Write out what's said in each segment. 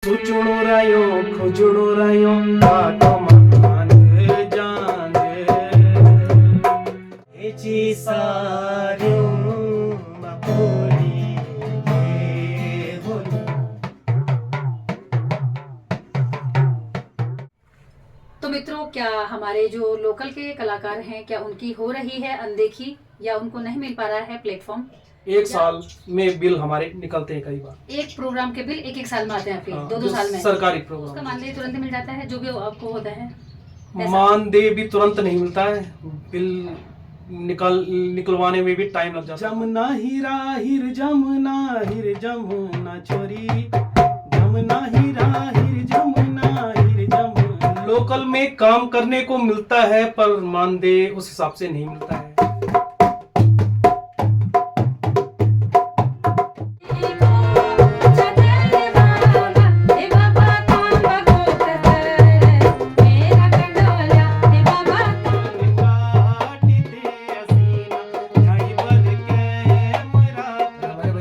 चुचुणुरायो खुजुणुरायो काटो मान जान एची सारियो मापोली होली। तो मित्रों, क्या हमारे जो लोकल के कलाकार हैं, क्या उनकी हो रही है अनदेखी या उनको नहीं मिल पा रहा है प्लेटफॉर्म? एक साल में बिल हमारे निकलते हैं कई बार। एक प्रोग्राम के बिल एक साल में आते हैं आपके? हाँ, दो साल में सरकारी उसका प्रोग्राम मानदेय तुरंत मिल जाता है जो भी आपको होता है? मानदेय भी तुरंत नहीं मिलता है, बिल निकलवाने में भी टाइम लग जाता है। जमुना हीरा हिर जमुना हिर जमुना छोरी जमुना हीरा हिर जमुना हिर जमुना। लोकल में काम करने को मिलता है पर मानदेय उस हिसाब से नहीं मिलता है।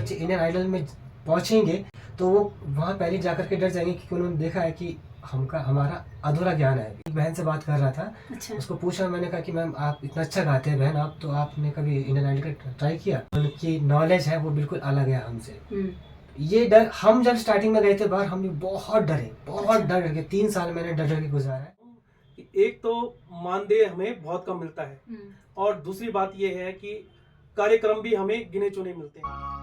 इंडियन आइडल में पहुंचेंगे तो वो वहाँ पहले जाकर के डर जाएंगे क्योंकि उन्होंने देखा है कि हमारा अधूरा ज्ञान है। एक बहन से बात कर रहा था। अच्छा। उसको पूछा, मैंने कहा कि मैम आप इतना अच्छा गाते हैं बहन, आप तो आपने कभी इंडियन आइडल का ट्राई किया? उनकी नॉलेज है वो बिल्कुल अलग है हमसे। ये डर, हम जब स्टार्टिंग में गए थे बाहर, हम भी बहुत डरे, बहुत डर के 3 साल मैंने डर के गुजारा है। एक तो मानदेय हमें बहुत कम मिलता है और दूसरी बात यह है कि कार्यक्रम भी हमें गिने चुने मिलते हैं।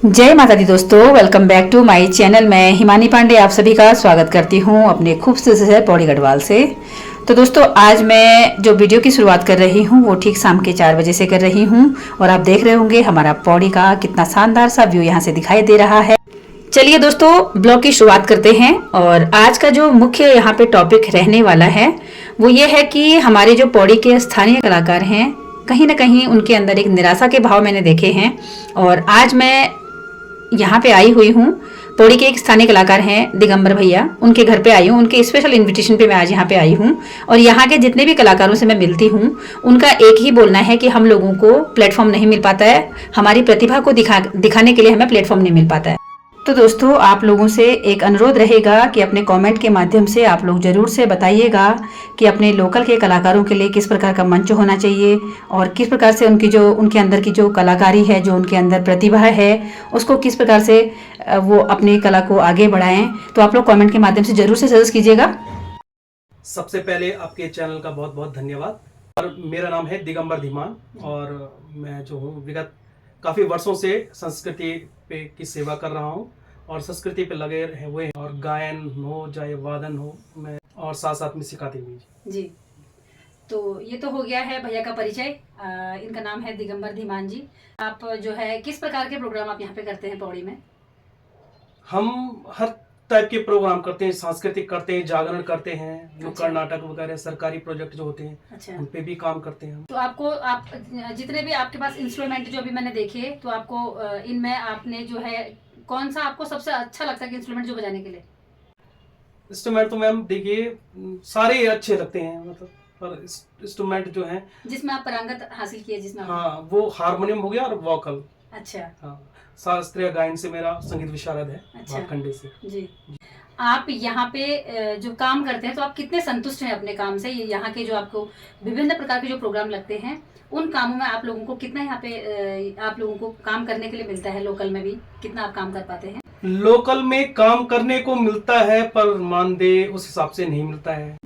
जय माता दी दोस्तों, welcome back to my channel. मैं हिमानी पांडे आप सभी का स्वागत करती हूँ अपने खूबसूरत शहर पौड़ी गढ़वाल से। तो दोस्तों, आज मैं जो वीडियो की शुरुआत कर रही हूँ वो ठीक शाम के 4 बजे से कर रही हूँ और आप देख रहे होंगे हमारा पौड़ी का कितना शानदार सा व्यू यहाँ से दिखाई दे रहा है। चलिए दोस्तों, ब्लॉग की शुरुआत करते हैं और आज का जो मुख्य यहाँ पे टॉपिक रहने वाला है वो ये है कि हमारे जो पौड़ी के स्थानीय कलाकार हैं, कहीं ना कहीं उनके अंदर एक निराशा के भाव मैंने देखे हैं। और आज मैं यहाँ पे आई हुई हूँ, पौड़ी के एक स्थानीय कलाकार हैं दिगंबर भैया, उनके घर पे आई हूँ। उनके स्पेशल इनविटेशन पे मैं आज यहाँ पे आई हूँ और यहाँ के जितने भी कलाकारों से मैं मिलती हूँ उनका एक ही बोलना है कि हम लोगों को प्लेटफॉर्म नहीं मिल पाता है, हमारी प्रतिभा को दिखाने के लिए हमें प्लेटफॉर्म नहीं मिल पाता है। तो दोस्तों, आप लोगों से एक अनुरोध रहेगा कि अपने कमेंट के माध्यम से आप लोग ज़रूर से बताइएगा कि अपने लोकल के कलाकारों के लिए किस प्रकार का मंच होना चाहिए और किस प्रकार से उनके अंदर की जो कलाकारी है, जो उनके अंदर प्रतिभा है, उसको किस प्रकार से वो अपनी कला को आगे बढ़ाएं। तो आप लोग कमेंट के माध्यम से ज़रूर से सजेस्ट कीजिएगा। सबसे पहले आपके चैनल का बहुत बहुत धन्यवाद। और मेरा नाम है दिगंबर धीमान और मैं जो हूँ विगत काफ़ी वर्षों से संस्कृति पे की सेवा कर रहा हूँ और संस्कृति पे लगे हुए हैं और गायन हो चाहे वादन हो, मैं और साथ साथ में सिखाती भी जी। तो ये तो हो गया है भैया का परिचय। इनका नाम है दिगंबर धीमान जी। आप जो है किस प्रकार के प्रोग्राम आप यहाँ पे करते हैं पौड़ी में? हम हर टाइप के प्रोग्राम करते हैं, सांस्कृतिक करते हैं, जागरण करते हैं, नुक्कड़ नाटक वगैरह सरकारी प्रोजेक्ट जो होते हैं। अच्छा। उन पे भी काम करते हैं। तो आप जितने भी आपके पास इंस्ट्रूमेंट जो भी मैंने देखे, तो आपको इनमें आपने जो है कौन सा आपको सबसे अच्छा लगता है कि इंस्ट्रूमेंट जो बजाने के लिए? इंस्ट्रूमेंट तो मैम देखिए सारे अच्छे लगते हैं, मतलब पर इंस्ट्रूमेंट जो है जिसमें आप पारंगत हासिल किए, जिसमें हाँ वो हारमोनियम हो गया और वोकल। अच्छा। हाँ, शास्त्रीय गायन से मेरा संगीत विशारद है। अच्छा। खंडे से जी। आप यहाँ पे जो काम करते हैं तो आप कितने संतुष्ट हैं अपने काम से? यहाँ के जो आपको विभिन्न प्रकार के जो प्रोग्राम लगते हैं उन कामों में आप लोगों को कितना यहाँ पे आप लोगों को काम करने के लिए मिलता है? लोकल में भी कितना आप काम कर पाते हैं? लोकल में काम करने को मिलता है पर मानदेय उस हिसाब से नहीं मिलता है।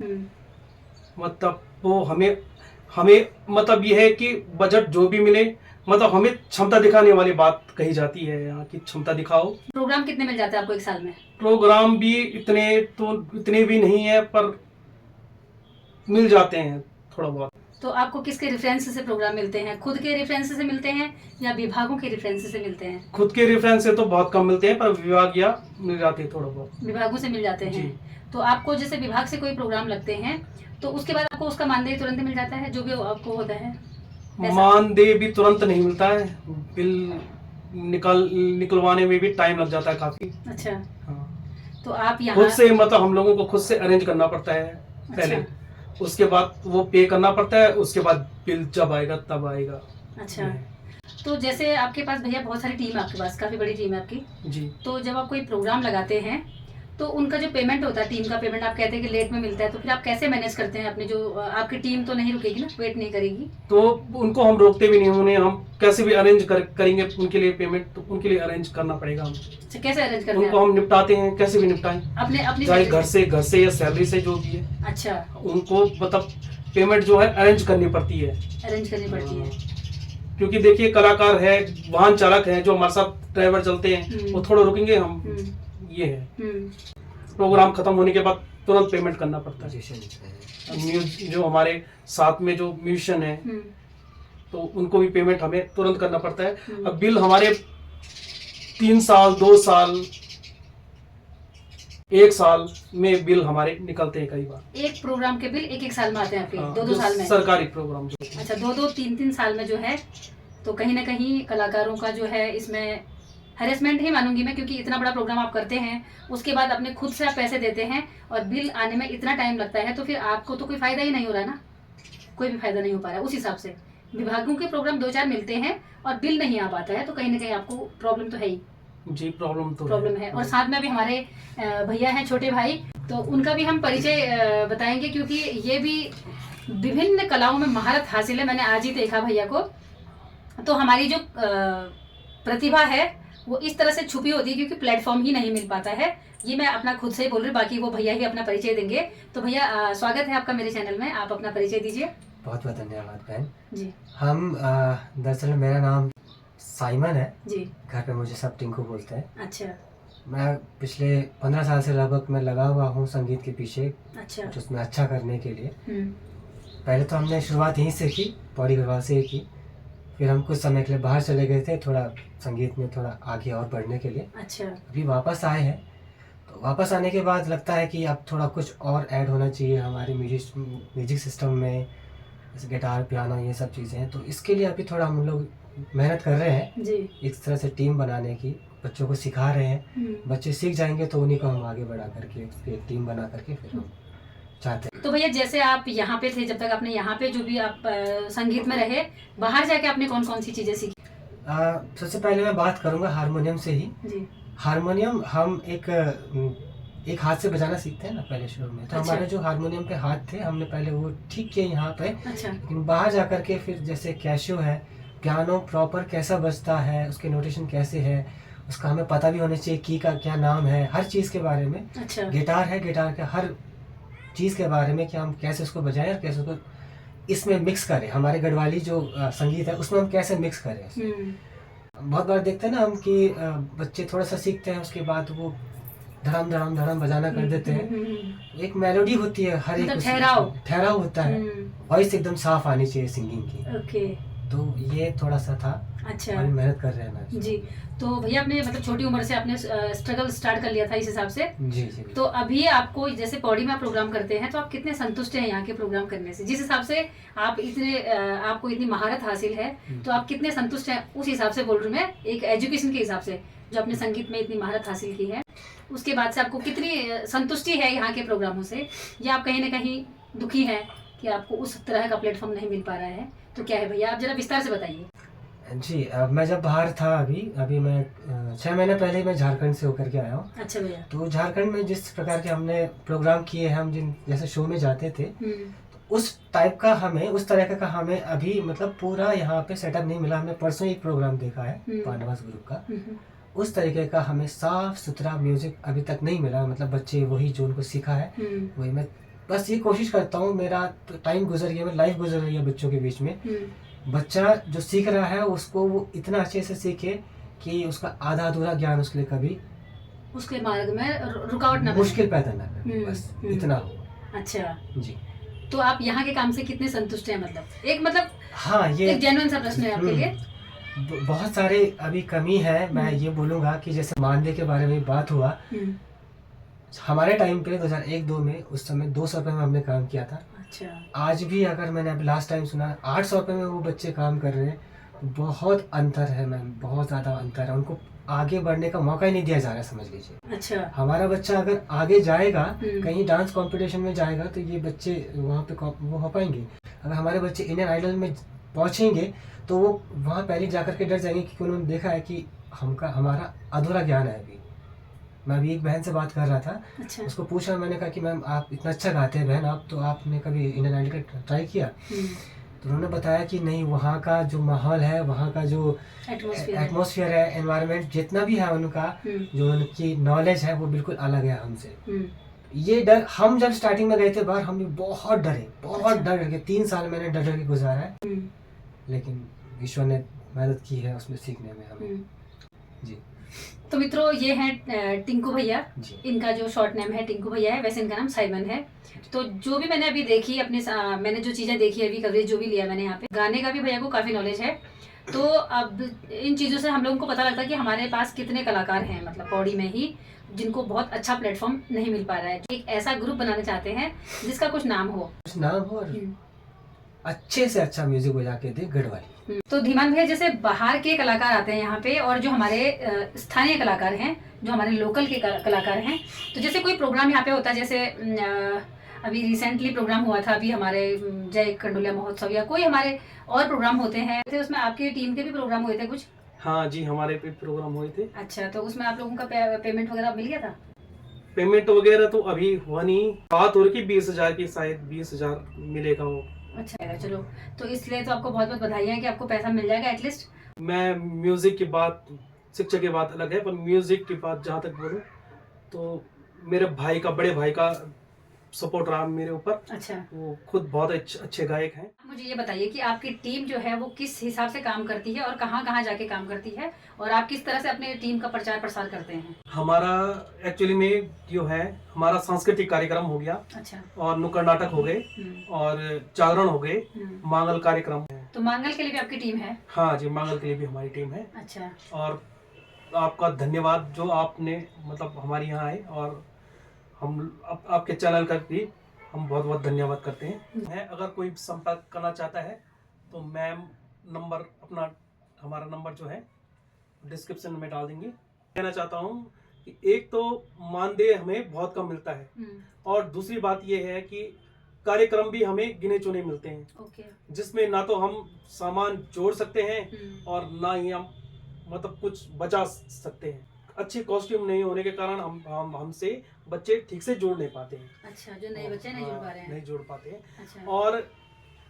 मतलब वो हमें मतलब यह है कि बजट जो भी मिले, मतलब हमें क्षमता दिखाने वाली बात कही जाती है यहाँ की, क्षमता दिखाओ। प्रोग्राम कितने मिल जाते हैं आपको एक साल में? प्रोग्राम भी इतने भी नहीं है पर मिल जाते हैं थोड़ा बहुत। तो आपको किसके रेफरेंस से प्रोग्राम मिलते हैं? खुद के रेफरेंस से मिलते हैं या विभागों के रेफरेंस से मिलते हैं? खुद के रेफरेंस से तो बहुत कम मिलते हैं पर विभाग या मिल जाते हैं, थोड़ा बहुत विभागों से मिल जाते हैं। तो आपको जैसे विभाग से कोई प्रोग्राम लगते हैं तो उसके बाद आपको उसका मानदेय तुरंत मिल जाता है जो भी आपको होता है? मानदेय भी तुरंत नहीं मिलता है, बिल निकलवाने में भी टाइम लग जाता है काफी। अच्छा। हाँ। तो आप यहाँ खुद से मतलब हम लोगों को खुद से अरेंज करना पड़ता है पहले। उसके बाद वो पे करना पड़ता है, उसके बाद बिल जब आएगा तब आएगा। अच्छा। तो जैसे आपके पास भैया बहुत सारी टीम है, आपके पास काफी बड़ी टीम है आपकी, जी। तो जब आप कोई प्रोग्राम लगाते हैं तो उनका जो पेमेंट होता है, टीम का पेमेंट आप कहते हैं कि लेट में मिलता है, तो फिर आप कैसे मैनेज करते हैं अपने जो आपकी टीम तो नहीं रुकेगी ना, वेट नहीं करेगी? तो उनको हम रोकते भी नहीं, उन्हें हम कैसे भी अरेंज करेंगे उनके लिए पेमेंट, तो उनके लिए अरेंज करना पड़ेगा हम। अच्छा, कैसे अरेंज करते हैं उनको हम निपटाते हैं, कैसे भी निपटाएं, अपने अपनी चाहे salary घर से या सैलरी से, जो भी है। अच्छा, उनको मतलब पेमेंट जो है अरेंज करनी पड़ती है, अरेंज करनी पड़ती है। क्योंकि देखिए कलाकार है, वाहन चालक है, जो हमारे साथ ड्राइवर चलते हैं, वो थोड़ा रुकेंगे हम, ये है। प्रोग्राम खत्म होने के बाद तुरंत पेमेंट करना पड़ता है। जो हमारे साथ में जो म्यूजिशियन है, तो उनको भी पेमेंट हमें तुरंत करना पड़ता है। अब बिल हमारे 3 साल, 2 साल, 1 साल में बिल हमारे निकलते हैं कई बार। एक प्रोग्राम के बिल एक साल में आते हैं आपके? हाँ, 2 साल में? सरकारी प्रोग्राम जो। अच्छा, 2 3 साल में जो है, तो कहीं ना कहीं कलाकारों का जो है इसमें हैरेसमेंट ही मानूंगी मैं, क्योंकि इतना बड़ा प्रोग्राम आप करते हैं, उसके बाद अपने खुद से आप पैसे देते हैं और बिल आने में इतना टाइम लगता है, तो फिर आपको तो कोई फायदा ही नहीं हो रहा ना, कोई भी फायदा नहीं हो पा रहा है। उस हिसाब से विभागों के प्रोग्राम 2-4 मिलते हैं और बिल नहीं आ पाता है, तो कहीं ना कहीं आपको प्रॉब्लम तो है ही। जी, प्रॉब्लम है। और साथ में अभी हमारे भैया हैं, छोटे भाई, तो उनका भी हम परिचय बताएंगे, क्योंकि ये भी विभिन्न कलाओं में महारत हासिल है। मैंने आज ही देखा भैया को, तो हमारी जो प्रतिभा है वो इस तरह से छुपी होती है क्योंकि प्लेटफॉर्म ही नहीं मिल पाता है। ये मैं अपना खुद से ही बोल रही हूँ, बाकी वो भैया ही अपना परिचय देंगे। तो भैया स्वागत है आपका मेरे चैनल में, आप अपना परिचय दीजिए। बहुत बहुत धन्यवाद बहन जी। हम दरअसल मेरा नाम साइमन है जी। घर पे मुझे सब टिंकू बोलते हैं। अच्छा। मैं पिछले 15 साल से लगभग मैं लगा हुआ हूँ संगीत के पीछे, अच्छा, कुछ उसमें अच्छा करने के लिए। पहले तो हमने शुरुआत यहीं से की, पौड़ी गढ़वाल से ही की। फिर हम कुछ समय के लिए बाहर चले गए थे, थोड़ा संगीत में थोड़ा आगे और बढ़ने के लिए। अच्छा। अभी वापस आए हैं, तो वापस आने के बाद लगता है कि अब थोड़ा कुछ और ऐड होना चाहिए हमारे म्यूजिक सिस्टम में, जैसे गिटार, पियानो, ये सब चीज़ें हैं। तो इसके लिए अभी थोड़ा हम लोग मेहनत कर रहे हैं जी। इस तरह से टीम बनाने की, बच्चों को सिखा रहे हैं। बच्चे सीख जाएंगे तो उन्हीं को हम आगे बढ़ा करके फिर टीम बना करके फिर हम चाहते हैं। तो भैया जैसे आप यहाँ पे थे, जब तक आपने यहाँ पे जो भी आप संगीत में रहे, बाहर जाके आपने कौन कौन सी चीजें सीखी? सबसे पहले मैं बात करूँगा हारमोनियम से ही। जी। हारमोनियम हम एक हाथ से बजाना सीखते हैं ना पहले शुरू में, तो अच्छा। हमारे जो हारमोनियम पे हाथ थे हमने पहले वो ठीक किए यहाँ पे। अच्छा। लेकिन बाहर जा करके फिर जैसे कैशियो है, पियानो प्रॉपर कैसा बजता है, उसके नोटेशन कैसे है, उसका हमें पता भी होना चाहिए, की का क्या नाम है, हर चीज़ के बारे में। अच्छा। गिटार है, गिटार के हर चीज़ के बारे में कि हम कैसे उसको बजाएं और कैसे उसको इसमें मिक्स करें, हमारे गढ़वाली जो संगीत है उसमें हम कैसे मिक्स करें। बहुत बार देखते हैं ना हम कि बच्चे थोड़ा सा सीखते हैं, उसके बाद वो धड़म धड़म धड़म बजाना कर देते हैं। एक मेलोडी होती है हर एक, ठहराव होता है, वॉइस एकदम साफ आनी चाहिए सिंगिंग की। ओके। तो ये थोड़ा सा था। अच्छा। और मेहनत कर रहे हैं ना जी। तो भैया आपने मतलब छोटी उम्र से आपने स्ट्रगल स्टार्ट कर लिया था इस हिसाब से। जी जी। तो अभी आपको जैसे पौड़ी में आप प्रोग्राम करते हैं, तो आप कितने संतुष्ट हैं यहाँ के प्रोग्राम करने से? जिस हिसाब से आप आपको इतनी महारत हासिल है, तो आप कितने संतुष्ट हैं उस हिसाब से बोल रही हूँ मैं, एक एजुकेशन के हिसाब से जो आपने संगीत में इतनी महारत हासिल की है, उसके बाद से आपको कितनी संतुष्टि है यहाँ के प्रोग्रामों से, या आप कहीं ना कहीं दुखी हैं कि आपको उस तरह का प्लेटफॉर्म नहीं मिल पा रहा है? तो क्या है भैया, आप जरा विस्तार से बताइए। जी, मैं जब बाहर था अभी मैं 6 महीने पहले ही मैं झारखंड से होकर के आया हूँ। अच्छा भैया। तो झारखंड में जिस प्रकार के हमने प्रोग्राम किए हैं, हम जिन जैसे शो में जाते थे, उस टाइप का हमें, उस तरह का हमें अभी मतलब पूरा यहाँ पे सेटअप नहीं मिला। हमने परसों एक प्रोग्राम देखा है पांडवास ग्रुप का, उस तरीके का हमें साफ सुथरा म्यूजिक अभी तक नहीं मिला। मतलब बच्चे वही जो उनको सीखा है वही, मैं बस ये कोशिश करता हूँ, मेरा तो टाइम गुजर गया, मेरी लाइफ गुजर रही है बच्चों के बीच में। बच्चा जो सीख रहा है उसको वो इतना अच्छे से सीखे कि उसका आधा अधूरा ज्ञान उसके लिए कभी उसके मार्ग में रुकावट ना, मुश्किल पैदा ना करे, बस इतना हो। अच्छा जी। तो आप यहाँ के काम से कितने संतुष्ट हैं? मतलब हाँ, ये एक जेन्युइन सा प्रश्न है आपके लिए। बहुत सारे अभी कमी है। मैं ये बोलूँगा कि जैसे मानदेय के बारे में बात हुआ, हमारे टाइम पे 2001-2 में उस समय 200 रुपये में हमने काम किया था। अच्छा। आज भी अगर मैंने अभी लास्ट टाइम सुना 800 रुपये में वो बच्चे काम कर रहे हैं, बहुत अंतर है मैम, बहुत ज़्यादा अंतर है। उनको आगे बढ़ने का मौका ही नहीं दिया जा रहा है, समझ लीजिए। अच्छा। हमारा बच्चा अगर आगे जाएगा, कहीं डांस कंपटीशन में जाएगा, तो ये बच्चे वहाँ पे वो हो पाएंगे। अगर हमारे बच्चे इंडियन आइडल में पहुँचेंगे तो वो वहाँ पहले जाकर के डर जाएंगे, क्योंकि उन्होंने देखा है कि हमारा अधूरा ज्ञान है अभी। मैं अभी एक बहन से बात कर रहा था, अच्छा। उसको पूछा, मैंने कहा कि मैम आप इतना अच्छा गाते हैं बहन, आप तो आपने कभी इंडियन आइडल का ट्राई किया? तो उन्होंने बताया कि नहीं, वहाँ का जो माहौल है, वहाँ का जो एटमॉस्फेयर है, एनवायरनमेंट जितना भी है उनका, जो उनकी नॉलेज है वो बिल्कुल अलग है हमसे। ये डर, हम जब स्टार्टिंग में गए थे बाहर, हम भी बहुत डरे, बहुत डर के 3 साल मैंने डर डर के गुजारा है, लेकिन ईश्वर ने मदद की है उसमें सीखने में हमें। जी। तो मित्रों, ये हैं टिंकू भैया। इनका जो शॉर्ट नेम है टिंकू भैया है, वैसे इनका नाम साइमन है। तो जो भी मैंने अभी देखी अपने मैंने जो चीज़ें देखी अभी, कवरेज जो भी लिया मैंने यहाँ पे, गाने का भी भैया को काफ़ी नॉलेज है। तो अब इन चीज़ों से हम लोगों को पता लगता है कि हमारे पास कितने कलाकार हैं, मतलब पौड़ी में ही, जिनको बहुत अच्छा प्लेटफॉर्म नहीं मिल पा रहा है। एक ऐसा ग्रुप बनाना चाहते हैं जिसका कुछ नाम हो और अच्छे से अच्छा म्यूजिक बजा के दे गढ़वाली। तो धीमान भैया, जैसे बाहर के कलाकार आते हैं यहाँ पे, और जो हमारे स्थानीय कलाकार हैं, जो हमारे लोकल के कलाकार हैं, तो जैसे कोई प्रोग्राम यहाँ पे होता है, जैसे अभी रिसेंटली प्रोग्राम हुआ था, अभी हमारे जय कंडोलिया महोत्सव या कोई हमारे और प्रोग्राम होते हैं, तो उसमें आपकी टीम के भी प्रोग्राम हुए थे कुछ? हाँ जी, हमारे पे प्रोग्राम हुए थे। अच्छा, तो उसमें आप लोगों का पेमेंट वगैरह मिल गया था? पेमेंट वगैरह तो अभी हुआ नहीं, बात हो रही की 20,000 की, शायद 20,000 मिलेगा वो। अच्छा, चलो, तो इसलिए तो आपको बहुत बहुत बधाई है कि आपको पैसा मिल जाएगा एटलीस्ट। मैं म्यूजिक की बात, शिक्षा की बात अलग है, पर म्यूजिक की बात जहाँ तक बोलूँ तो मेरे भाई का, बड़े भाई का सपोर्ट रहा मेरे ऊपर। अच्छा। वो खुद बहुत अच्छे गायक हैं। मुझे ये बताइए कि आपकी टीम जो है वो किस हिसाब से काम करती है और कहाँ कहाँ जाके काम करती है, और आप किस तरह से अपने टीम का प्रचार प्रसार करते हैं? हमारा एक्चुअली में जो है, हमारा सांस्कृतिक कार्यक्रम हो गया। अच्छा। और नुक्कड़ नाटक हो गए, और जागरण हो गए, मांगल कार्यक्रम है। तो मांगल के लिए भी आपकी टीम है? हाँ जी, मांगल के लिए भी हमारी टीम है। अच्छा। और आपका धन्यवाद जो आपने मतलब हमारे यहाँ आए, और हम आपके चैनल का भी हम बहुत बहुत धन्यवाद करते हैं। अगर कोई संपर्क करना चाहता है तो मैम नंबर अपना, हमारा नंबर जो है डिस्क्रिप्शन में डाल देंगे। कहना चाहता हूँ कि एक तो मानदेय हमें बहुत कम मिलता है, और दूसरी बात ये है कि कार्यक्रम भी हमें गिने चुने मिलते हैं, जिसमें ना तो हम सामान जोड़ सकते हैं और ना ही हम मतलब कुछ बचा सकते हैं। अच्छे कॉस्ट्यूम नहीं होने के कारण हमसे बच्चे ठीक से जोड़ नहीं पाते हैं। अच्छा, जो नए बच्चे नहीं जोड़ पा रहे हैं, नहीं जोड़ पाते हैं। अच्छा। और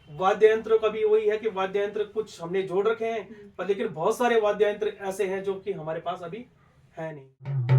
वाद्य यंत्र का भी वही है कि वाद्य यंत्र कुछ हमने जोड़ रखे हैं, पर लेकिन बहुत सारे वाद्य यंत्र ऐसे हैं जो कि हमारे पास अभी है नहीं।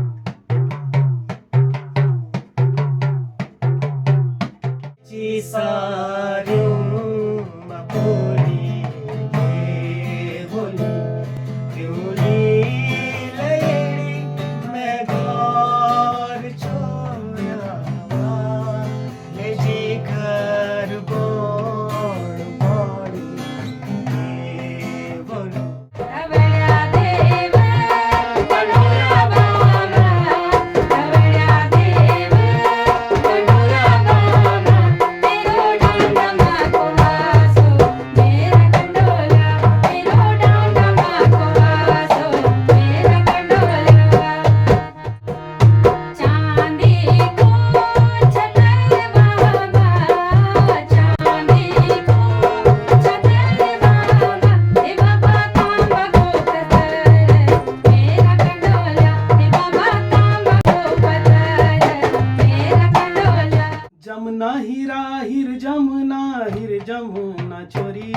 जमुना हीरा हिर जमुना हिर जमुना छोरी,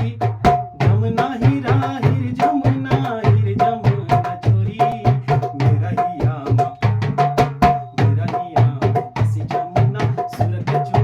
जमुना हीरा हिर जमुना हिर जमुना छोरी, मेरा हिया ऐसी जमुना सूरत छोरी।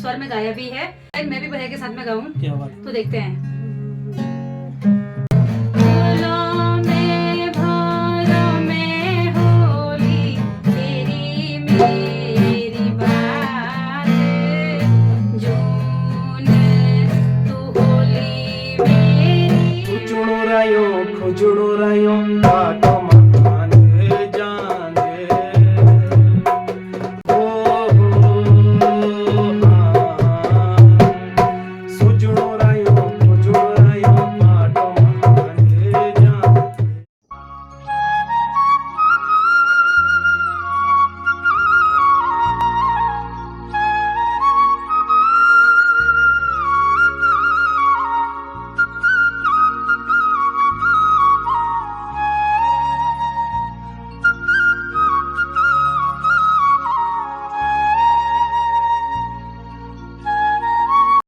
स्वर में गाया भी है, मैं भी भैया के साथ में गाऊं क्या बात है। तो देखते हैं। खुजुणो रायो